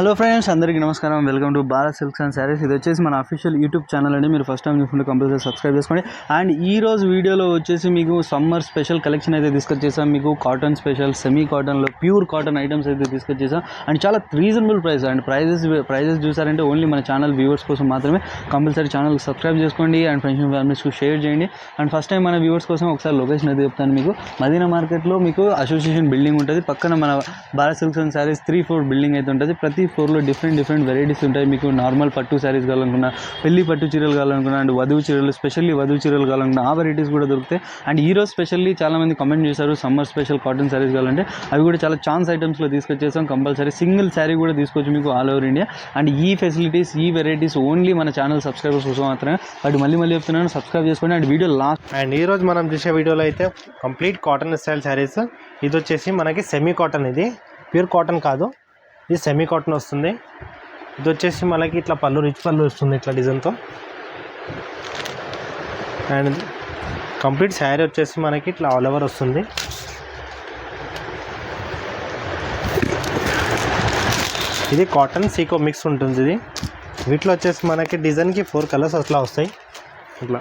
Hello friends, అందరికీ నమస్కారం. Welcome to Bharat silks and saris. ఇది వచ్చేసి మన అఫీషియల్ యూట్యూబ్ ఛానల్ అండి. మీరు ఫస్ట్ టైం చూసుకుంటే కంపల్సరీ సబ్స్క్రైబ్ చేసుకోండి. అండ్ ఈ రోజు వీడియోలో వచ్చేసి మీకు సమ్మర్ స్పెషల్ కలెక్షన్ అయితే తీసుకొచ్చేసాం. మీకు కాటన్ స్పెషల్, సెమీ కాటన్లో ప్యూర్ కాటన్ ఐటమ్స్ అయితే తీసుకొచ్చేసాం. అండ్ చాలా రీజనబుల్ ప్రైస్. అండ్ ప్రైజెస్ చూసారంటే ఓన్లీ మన ఛానల్ వ్యూవర్స్ కోసం మాత్రమే. కంపల్సరీ ఛానల్కి సబ్స్క్రైబ్ చేసుకోండి అండ్ ఫ్రెండ్స్ అండ్ ఫ్యామిలీస్కి షేర్ చేయండి. అండ్ ఫస్ట్ టైం మన వ్యూవర్స్ కోసం ఒకసారి లొకేషన్ అయితే చెప్తాను. మీకు మదీనా మార్కెట్లో మీకు అసోసియేషన్ బిల్డింగ్ ఉంటుంది. పక్కన మన Bharat silks and saris 3 floor building అయితే ఉంటుంది. ప్రతి ఫ్లోర్లో డిఫరెంట్ వెరైటీస్ ఉంటాయి. మీకు నార్మల్ పట్టు శారీస్ కావాలనుకున్నా, పెళ్లి పట్టు చీరలు కావాలనుకున్నా, అండ్ వధువు చీరలు, స్పెషల్లీ వధువు చీరలు కావాలనుకున్నా ఆ వెరైటీస్ కూడా దొరుకుతాయి. అండ్ ఈ రోజు స్పెషల్లీ చాలామంది కమెంట్ చేశారు సమ్మర్ స్పెషల్ కాటన్ శారీస్ కావాలంటే, అవి కూడా చాలా ఛాన్స్ ఐటమ్స్లో తీసుకొచ్చేసాం. కంపల్సరీ సింగిల్ శారీ కూడా తీసుకోవచ్చు మీకు ఆల్ ఓవర్ ఇండియా. అండ్ ఈ ఫెసిలిటీస్, ఈ వెరైటీస్ ఓన్లీ మన ఛానల్ సబ్స్క్రైబర్స్ కోసం మాత్రమే. వాటి మళ్ళీ చెప్తున్నాను, సబ్స్క్రైబ్ చేసుకోండి. And video last. అండ్ ఈ రోజు మనం చూసే వీడియోలో అయితే కంప్లీట్ కాటన్ స్టైల్ శారీస్. ఇది వచ్చేసి మనకి సెమీ కాటన్, ఇది ప్యూర్ కాటన్ కాదు, ఇది సెమీ కాటన్ వస్తుంది. ఇది వచ్చేసి మనకి ఇట్లా పళ్ళు, రిచ్ పళ్ళు వస్తుంది ఇట్లా డిజైన్తో. అండ్ కంప్లీట్ శారీ వచ్చేసి మనకి ఇట్లా ఆల్ ఓవర్ వస్తుంది. ఇది కాటన్ సీకో మిక్స్ ఉంటుంది. ఇది వీటిలో వచ్చేసి మనకి డిజైన్కి 4 కలర్స్ అట్లా వస్తాయి. ఇట్లా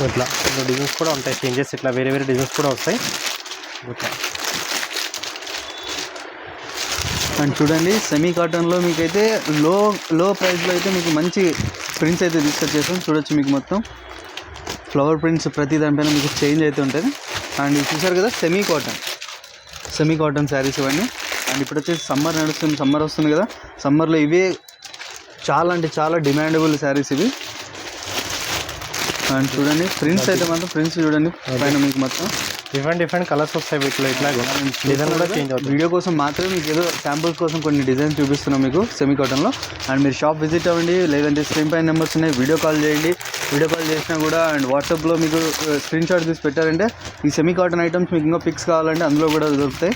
ఇట్లా డిజైన్స్ కూడా ఉంటాయి, చేంజెస్ ఇట్లా వేరే డిజైన్స్ కూడా వస్తాయి. ఇట్లా అండ్ చూడండి, సెమీ కాటన్లో మీకైతే లో ప్రైస్లో అయితే మీకు మంచి ప్రింట్స్ అయితే తీసుకొచ్చేసాం. చూడొచ్చు, మీకు మొత్తం ఫ్లవర్ ప్రింట్స్ ప్రతి దానిపైన మీకు చేంజ్ అయితే ఉంటుంది. అండ్ ఇది చూసారు కదా, సెమీ కాటన్ శారీస్ ఇవన్నీ. అండ్ ఇప్పుడు వచ్చేసి సమ్మర్ నడుస్తుంది, సమ్మర్ వస్తుంది కదా, సమ్మర్లో ఇవే చాలా అంటే చాలా డిమాండబుల్ శారీస్ ఇవి. అండ్ చూడండి ప్రింట్స్ అయితే మాత్రం, ప్రింట్స్ చూడండి పైన మీకు మొత్తం డిఫరెంట్ కలర్స్ వస్తాయి వీటిలో. ఇట్లా డిజైన్ కూడా చేంజ్ అవుతుంది. వీడియో కోసం మాత్రమే మీకు ఏదో శాంపుల్స్ కోసం కొన్ని డిజైన్స్ చూపిస్తున్నాం మీకు సెమీ కాటన్లో. అండ్ మీరు షాప్ విజిట్ అవ్వండి, లేదంటే స్క్రీన్ పైన నెంబర్స్ ఉన్నాయి, వీడియో కాల్ చేయండి. వీడియో కాల్ చేసినా కూడా అండ్ వాట్సాప్లో మీకు స్క్రీన్ షాట్ తీసి పెట్టారంటే ఈ సెమీ కాటన్ ఐటమ్స్ మీకు ఇంకా పిక్స్ కావాలంటే అందులో కూడా దొరుకుతాయి.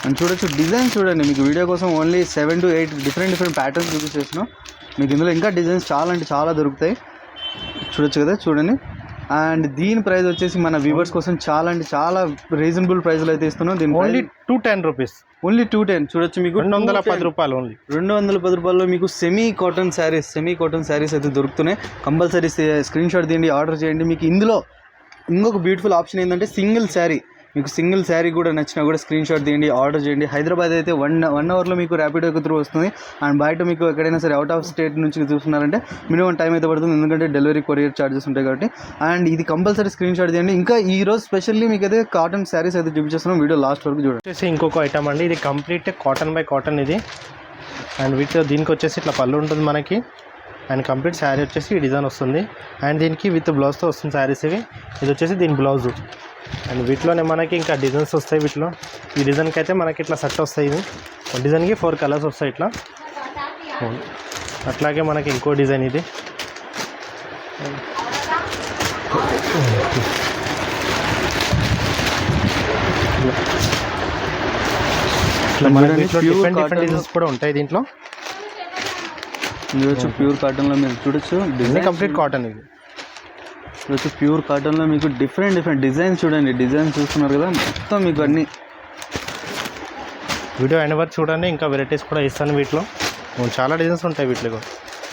అండ్ చూడొచ్చు డిజైన్స్ చూడండి, మీకు వీడియో కోసం ఓన్లీ 7 to 8 డిఫరెంట్ ప్యాటర్న్స్ చూపించేస్తున్నాం. మీకు ఇందులో ఇంకా డిజైన్స్ చాలా అంటే చాలా దొరుకుతాయి. చూడొచ్చు కదా, చూడండి. అండ్ దీని ప్రైస్ వచ్చేసి మన వ్యూవర్స్ కోసం చాలా అంటే చాలా రీజనబుల్ ప్రైస్లో అయితే ఇస్తున్నాం. దీని ఓన్లీ 210 రూపీస్, ఓన్లీ 210. చూడొచ్చు, మీకు 210 రూపాయలు, ఓన్లీ 210 రూపాయల్లో మీకు సెమీ కాటన్ శారీస్ అయితే దొరుకుతున్నాయి. కంపల్సరీ స్క్రీన్ షాట్ తీయండి, ఆర్డర్ చేయండి. మీకు ఇందులో ఇంకొక బ్యూటిఫుల్ ఆప్షన్ ఏంటంటే సింగిల్ శారీ. మీకు సింగిల్ శారీ కూడా నచ్చినా కూడా స్క్రీన్ షాట్ తీయండి, ఆర్డర్ చేయండి. హైదరాబాద్ అయితే 1 అవర్లో మీకు ర్యాపిడో త్రూ వస్తుంది. అండ్ బయట మీకు ఎక్కడైనా సరే అవుట్ ఆఫ్ స్టేట్ నుంచి చూస్తున్నారంటే మినిమం టైం అయితే పడుతుంది, ఎందుకంటే డెలివరీ కొరియర్ ఛార్జెస్ ఉంటాయి కాబట్టి. అండ్ ఇది కంపల్సరీ స్క్రీన్ షాట్ తీయండి. ఇంకా ఈ రోజు స్పెషల్లీ మీకు అయితే కాటన్ శారీస్ అయితే చూపించేస్తున్నాం, వీడియో లాస్ట్ వరకు చూడండి. వచ్చేసి ఇంకొక ఐటమ్ అండి, ఇది కంప్లీట్ కాటన్ బై కాటన్ ఇది. అండ్ వీటిలో దీనికి వచ్చేసి ఇట్లా పళ్ళు ఉంటుంది మనకి. అండ్ కంప్లీట్ శారీ వచ్చేసి ఈ డిజైన్ వస్తుంది. అండ్ దీనికి విత్ బ్లౌజ్తో వస్తుంది శారీస్ ఇవి. ఇది వచ్చేసి దీని బ్లౌజు. అండ్ వీటిలోనే మనకి ఇంకా డిజైన్స్ వస్తాయి. వీటిలో ఈ డిజైన్కి అయితే మనకి ఇట్లా సెట్ వస్తాయి. ఇది డిజైన్కి 4 కలర్స్ వస్తాయి ఇట్లా. అట్లాగే మనకి ఇంకో డిజైన్ ఇది. ఇట్లా మనకి డిఫరెంట్ డిజైన్స్ కూడా ఉంటాయి దీంట్లో. చూడొచ్చు, ప్యూర్ కాటన్లో మీరు చూడొచ్చు, డిజైన్ కంప్లీట్ కాటన్ ఇది. చూడొచ్చు, ప్యూర్ కాటన్లో మీకు డిఫరెంట్ డిజైన్స్ చూడండి. డిజైన్స్ చూస్తున్నారు కదా, మొత్తం మీకు అన్ని వీడియో అయిన వరకు చూడండి. ఇంకా వెరైటీస్ కూడా ఇస్తాను వీటిలో, చాలా డిజైన్స్ ఉంటాయి వీటిలో.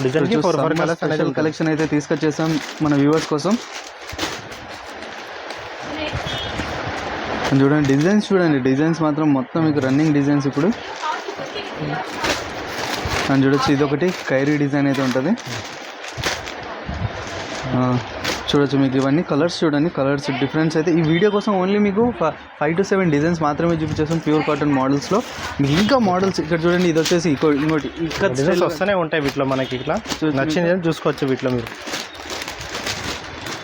డిజైన్కి 4 కలర్స్ అనేది కలెక్షన్ అయితే తీసుకొచ్చేసాం మన వ్యూవర్స్ కోసం. చూడండి డిజైన్స్ మాత్రం మొత్తం మీకు రన్నింగ్ డిజైన్స్ ఇప్పుడు. అని చూడొచ్చు, ఇదొకటి ఖైరీ డిజైన్ అయితే ఉంటుంది. చూడొచ్చు, మీకు ఇవన్నీ కలర్స్ చూడండి, కలర్స్ డిఫరెన్స్ అయితే ఈ వీడియో కోసం ఓన్లీ మీకు 5 to 7 డిజైన్స్ మాత్రమే చూపించేస్తాం ప్యూర్ కాటన్ మోడల్స్లో. మీకు ఇంకా మోడల్స్ ఇక్కడ చూడండి, ఇది వచ్చేసి ఇంకోటి ఇక్కడ డిజైన్స్ వస్తూనే ఉంటాయి వీటిలో. మనకి ఇట్లా నచ్చింది చూసుకోవచ్చు వీటిలో మీరు.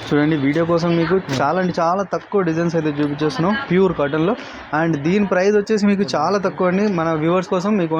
చూడండి, వీడియో కోసం మీకు చాలా అంటే చాలా తక్కువ డిజైన్స్ అయితే చూపించేస్తున్నాం ప్యూర్ కాటన్లో. అండ్ దీని ప్రైస్ వచ్చేసి మీకు చాలా తక్కువ అండి. మన వ్యూవర్స్ కోసం మీకు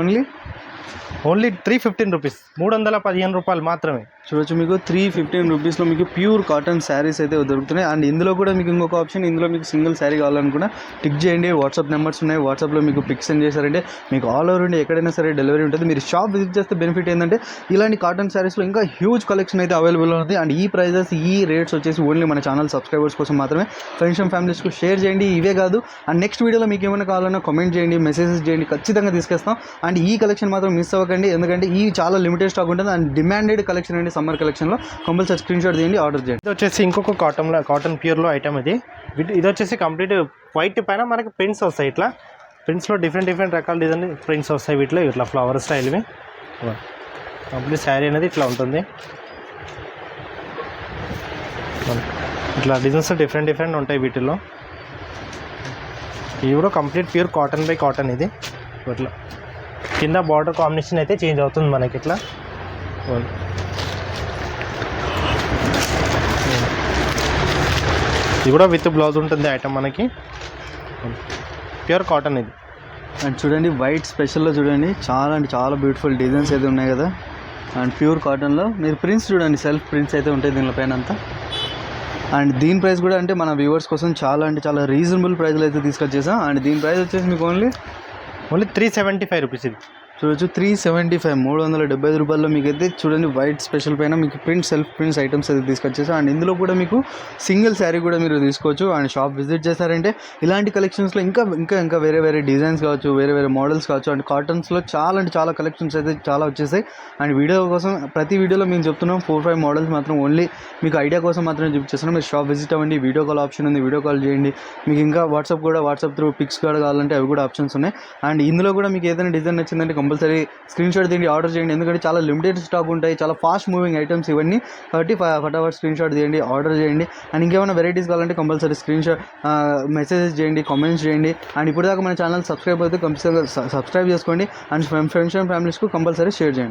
ఓన్లీ 315 రూపీస్, 315 రూపాయలు మాత్రమే. చూడొచ్చు మీకు 315 రూపీస్లో మీకు ప్యూర్ కాటన్ శారీస్ అయితే దొరుకుతున్నాయి. అండ్ ఇందులో కూడా మీకు ఇంకొక ఆప్షన్, ఇందులో మీకు సింగిల్ శారీ కావాలనుకున్నా టిక్ చేయండి. వాట్సాప్ నెంబర్స్ ఉన్నాయి, వాట్సాప్లో మీకు పిక్స్ సెండ్ చేశారంటే మీకు ఆల్ ఓవర్ ఇండియా ఎక్కడైనా సరే డెలివరీ ఉంటుంది. మీరు షాప్ విజిట్ చేస్తే బెనిఫిట్ ఏంటంటే ఇలాంటి కాటన్ శారీస్లో ఇంకా హ్యూజ్ కలెక్షన్ అయితే అవైలబుల్ ఉంది. అండ్ ఈ ప్రైజెస్ ఈ రేట్స్ వచ్చేసి ఓన్లీ మన ఛానల్ సబ్స్క్రైబర్స్ కోసం మాత్రమే. ఫ్రెండ్స్ అండ్ ఫ్యామిలీస్కు షేర్ చేయండి. ఇవే కాదు, అండ్ నెక్స్ట్ వీడియోలో మీకు ఏమైనా కావాలన్నా కామెంట్ చేయండి, మెసేజెస్ చేయండి, ఖచ్చితంగా తీసుకొస్తాం. అండ్ ఈ కలెక్షన్ మాత్రం మిస్ అవ్వకండి, ఎందుకంటే ఈ చాలా లిమిటెడ్ స్టాక్ ఉంటుంది అండ్ డిమాండెడ్ కలెక్షన్ అండి. సమ్మర్ కలెక్షన్లో కంపల్సరీ స్క్రీన్ షాట్ తీయండి, ఆర్డర్ చేయండి. ఇది వచ్చేసి ఇంకొక కాటన్ ప్యూర్లో ఐటమ్ ఇది. ఇది వచ్చేసి కంప్లీట్ వైట్ పైన మనకి ప్రింట్స్ వస్తాయి. ఇట్లా ప్రింట్స్లో డిఫరెంట్ రకాల డిజైన్ ప్రింట్స్ వస్తాయి. వీటిలో ఇట్లా ఫ్లవర్ స్టైల్వి కంప్లీట్ శారీ అనేది ఇట్లా ఉంటుంది. ఇట్లా డిజైన్స్ డిఫరెంట్ ఉంటాయి వీటిల్లో. ఇది కూడా complete pure cotton by cotton. ఇది ఇట్లా కింద బార్డర్ కాంబినేషన్ అయితే చేంజ్ అవుతుంది మనకి. ఇట్లా ఇది కూడా విత్ బ్లౌజ్ ఉంటుంది ఐటమ్ మనకి. ప్యూర్ కాటన్ ఇది. అండ్ చూడండి వైట్ స్పెషల్లో చూడండి చాలా అంటే చాలా బ్యూటిఫుల్ డిజైన్స్ అయితే ఉన్నాయి కదా. అండ్ ప్యూర్ కాటన్లో మీరు ప్రింట్స్ చూడండి, సెల్ఫ్ ప్రింట్స్ అయితే ఉంటాయి దీనిపైన అంతా. అండ్ దీని ప్రైస్ కూడా అంటే మన వ్యూవర్స్ కోసం చాలా అంటే చాలా రీజనబుల్ ప్రైస్లో అయితే తీసుకొచ్చేసాం. అండ్ దీని ప్రైస్ వచ్చేసి మీకు ఓన్లీ 375 రూపీస్. ఇది చూడొచ్చు 375, 375 రూపాయల్లో మీకు అయితే చూడండి వైట్ స్పెషల్ పైన మీకు సెల్ఫ్ ప్రింట్స్ ఐటమ్స్ అయితే తీసుకొచ్చేసాం. అండ్ ఇందులో కూడా మీకు సింగిల్ శారీ కూడా మీరు తీసుకోవచ్చు. అండ్ షాప్ విజిట్ చేశారంటే ఇలాంటి కలెక్షన్స్లో ఇంకా వేరే డిజైన్స్ కావచ్చు, వేరే మోడల్స్ కావచ్చు. అండ్ కాటన్స్లో చాలా అంటే చాలా కలెక్షన్స్ అయితే చాలా వచ్చేసాయి. అండ్ వీడియో కోసం ప్రతి వీడియోలో మేము చెప్తున్నాం 4-5 మోడల్స్ మాత్రం ఓన్లీ మీకు ఐడియా కోసం మాత్రమే చూపిస్తున్నాం. మీరు షాప్ విజిట్ అవ్వండి, వీడియో కాల్ ఆప్షన్ ఉంది, వీడియో కాల్ చేయండి. మీకు ఇంకా వాట్సాప్ త్రూ పిక్స్ కూడా కావాలంటే అవి కూడా ఆప్షన్స్ ఉన్నాయి. అండ్ ఇందులో కూడా మీకు ఏదైనా డిజైన్ నచ్చిందంటే కంపల్సరీ స్క్రీన్ షాట్ తీయండి, ఆర్డర్ చేయండి. ఎందుకంటే చాలా లిమిటెడ్ స్టాక్ ఉంటాయి, చాలా ఫాస్ట్ మూవింగ్ ఐటమ్స్ ఇవన్నీ. కాబట్టి ఫటాఫట్ స్క్రీన్ షాట్ తీయండి, ఆర్డర్ చేయండి. అండ్ ఇంకేమైనా వెరైటీస్ కావాలంటే కంపల్సరీ స్క్రీన్ షాట్ మెసేజెస్ చేయండి, కామెంట్స్ చేయండి. అండ్ ఇప్పుడు దాకా మన ఛానల్ సబ్స్క్రైబ్ అయితే కంపల్సరీగా సబ్స్క్రైబ్ చేసుకోండి. అండ్ ఫ్రెండ్స్ అండ్ ఫ్యామిలీస్కు కంపల్సరీ షేర్ చేయండి.